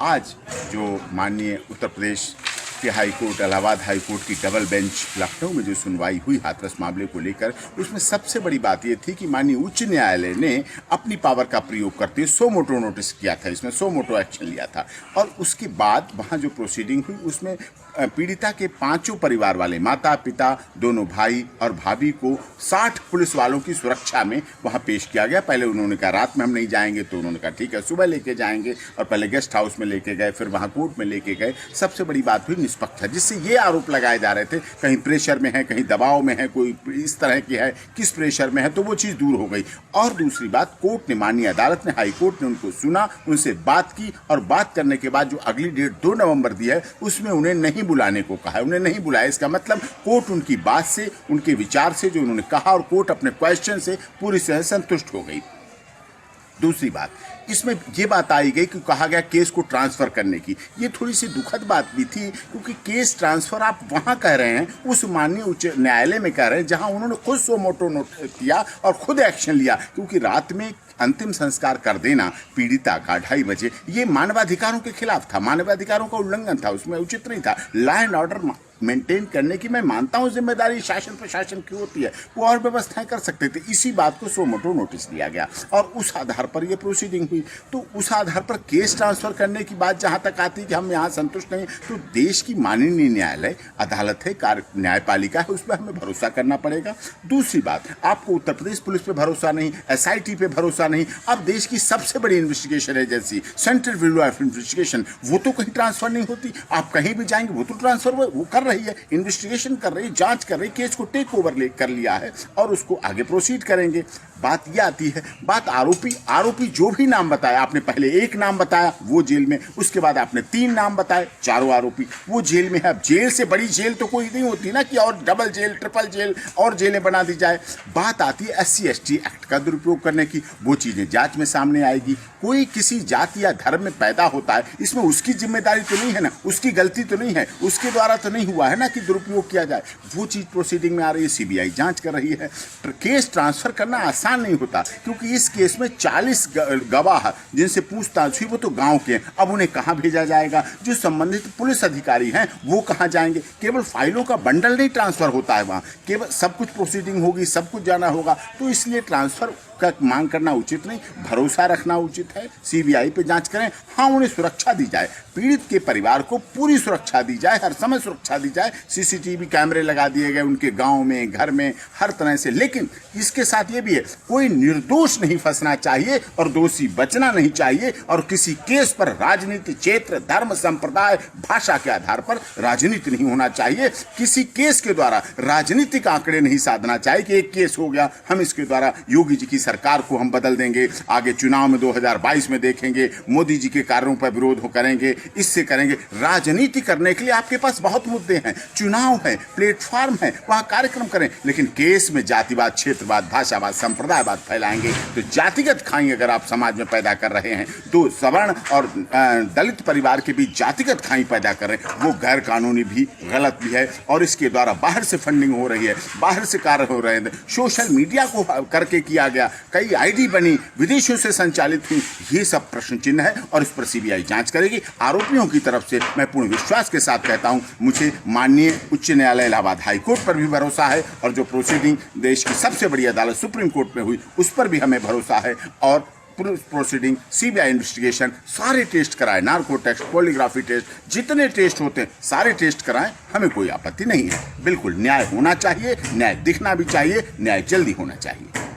आज जो माननीय उत्तर प्रदेश के high court, Allahabad high court की डबल बेंच लखनऊ में जो सुनवाई हुई हाथरस मामले को लेकर, उसमें सबसे बड़ी बात यह थी कि माननीय उच्च न्यायालय ने अपनी पावर का प्रयोग करते हुए सो मोटो नोटिस किया था, इसमें सो मोटो एक्शन लिया था। और उसके बाद वहाँ जो प्रोसीडिंग हुई उसमें पीड़िता के पांचों परिवार वाले, माता पिता, दोनों भाई और भाभी को 60 पुलिस वालों की सुरक्षा में वहाँ पेश किया गया। पहले उन्होंने कहा रात में हम नहीं जाएंगे, तो उन्होंने कहा ठीक है सुबह लेके जाएंगे, और पहले गेस्ट हाउस में लेके गए, फिर वहाँ कोर्ट में लेके गए। सबसे बड़ी बात हुई निष्पक्षता, जिससे ये आरोप लगाए जा रहे थे कहीं प्रेशर में है, कहीं दबाव में है, कोई इस तरह की है, किस प्रेशर में है, तो वो चीज़ दूर हो गई। और दूसरी बात, कोर्ट ने, माननीय अदालत ने, हाई कोर्ट ने उनको सुना, उनसे बात की, और बात करने के बाद जो अगली डेट 2 नवंबर दी है उसमें उन्हें नहीं बुलाने को कहा है। उन्हें नहीं बुलाया, इसका मतलब कोर्ट उनकी बात से, उनके विचार से, जो उन्होंने कहा, और कोर्ट अपने क्वेश्चन से पूरी तरह संतुष्ट हो गई। दूसरी बात, इसमें यह बात आई गई कि कहा गया केस को ट्रांसफ़र करने की। ये थोड़ी सी दुखद बात भी थी, क्योंकि केस ट्रांसफ़र आप वहाँ कह रहे हैं, उस माननीय उच्च न्यायालय में कह रहे हैं जहाँ उन्होंने खुद सो मोटो नोट किया और खुद एक्शन लिया। क्योंकि रात में अंतिम संस्कार कर देना पीड़िता का 2:30 बजे, ये मानवाधिकारों के खिलाफ था, मानवाधिकारों का उल्लंघन था, उसमें उचित नहीं था। लॉ एंड ऑर्डर मेंटेन करने की मैं मानता हूं जिम्मेदारी शासन प्रशासन की होती है, वो और व्यवस्थाएं कर सकते थे। इसी बात को सो मोटो नोटिस दिया गया और उस आधार पर ये प्रोसीडिंग हुई। तो उस आधार पर केस ट्रांसफर करने की बात जहां तक आती है कि हम यहाँ संतुष्ट नहीं, तो देश की माननीय न्यायालय अदालत है, कार्य न्यायपालिका है, उस पर हमें भरोसा करना पड़ेगा। दूसरी बात, आपको उत्तर प्रदेश पुलिस पे भरोसा नहीं, SIT पे भरोसा नहीं, अब देश की सबसे बड़ी investigation agency central bureau of investigation, वो तो कहीं ट्रांसफर नहीं होती। आप कहीं भी जाएंगे वो तो ट्रांसफर वो कर रही है, इन्वेस्टिगेशन कर रही है, जांच कर रही है, केस को टेक ओवर कर लिया है और उसको आगे प्रोसीड करेंगे। बात यह आती है, बात आरोपी जो भी नाम बताया, आपने पहले एक नाम बताया वो जेल में, उसके बाद आपने 3 नाम बताए, चारों आरोपी वो जेल में है। अब जेल से बड़ी जेल तो कोई नहीं होती ना कि और डबल जेल, ट्रिपल जेल और जेलें बना दी जाए। बात आती है SC/ST एक्ट का दुरुपयोग करने की, वो चीजें जांच में सामने आएगी। कोई किसी जाति या धर्म में पैदा होता है, इसमें उसकी जिम्मेदारी तो नहीं है ना, उसकी गलती तो नहीं है, उसके द्वारा तो नहीं हुआ है ना कि दुरुपयोग किया जाए। वो चीज प्रोसीडिंग में आ रही है, CBI जांच कर रही है। केस ट्रांसफर करना आसान नहीं होता, क्योंकि इस केस में 40 गवाह जिनसे पूछताछ हुई वो तो गांव के हैं। अब उन्हें कहां भेजा जाएगा, जो संबंधित पुलिस अधिकारी हैं वो कहां जाएंगे। केवल फाइलों का बंडल नहीं ट्रांसफर होता है वहां, केवल सब कुछ प्रोसीडिंग होगी, सब कुछ जाना होगा। तो इसलिए ट्रांसफर का मांग करना उचित नहीं, भरोसा रखना उचित है। CBI पे जांच करें, हाँ उन्हें सुरक्षा दी जाए, पीड़ित के परिवार को पूरी सुरक्षा दी जाए, हर समय सुरक्षा दी जाए। CCTV कैमरे लगा दिए गए उनके गांव में, घर में, हर तरह से। लेकिन इसके साथ ये भी है, कोई निर्दोष नहीं फंसना चाहिए और दोषी बचना नहीं चाहिए, और किसी केस पर राजनीति, क्षेत्र, धर्म, संप्रदाय, भाषा के आधार पर राजनीति नहीं होना चाहिए। किसी केस के द्वारा राजनीतिक आंकड़े नहीं साधना चाहिए कि एक केस हो गया, हम इसके द्वारा योगी जी की सरकार को हम बदल देंगे, आगे चुनाव में 2022 में देखेंगे, मोदी जी के कार्यों पर विरोध करेंगे, इससे करेंगे। राजनीति करने के लिए आपके पास बहुत मुद्दे हैं, चुनाव है, प्लेटफॉर्म है, वहां कार्यक्रम करें। लेकिन केस में जातिवाद, क्षेत्रवाद, भाषावाद, संप्रदायवाद फैलाएंगे तो जातिगत खाई अगर आप समाज में पैदा कर रहे हैं, तो सवर्ण और दलित परिवार के बीच जातिगत खाई पैदा कर रहे हैं, वो गैर कानूनी भी, गलत भी है। और इसके द्वारा बाहर से फंडिंग हो रही है, बाहर से कार्य हो रहे हैं, सोशल मीडिया को करके किया गया, कई ID बनी, विदेशों से संचालित हुई, ये सब प्रश्न चिन्ह है और इस पर CBI जांच करेगी। आरोपियों की तरफ से मैं पूर्ण विश्वास के साथ कहता हूं, मुझे माननीय उच्च न्यायालय इलाहाबाद हाई कोर्ट पर भी भरोसा है, और जो प्रोसीडिंग देश की सबसे बड़ी अदालत सुप्रीम कोर्ट में हुई उस पर भी हमें भरोसा है। और प्रोसीडिंग, CBI इन्वेस्टिगेशन, सारे टेस्ट कराएं, नार्को टेस्ट, पॉलीग्राफी टेस्ट, जितने टेस्ट होते हैं सारे टेस्ट कराएं, हमें कोई आपत्ति नहीं है। बिल्कुल न्याय होना चाहिए, न्याय दिखना भी चाहिए, न्याय जल्दी होना चाहिए।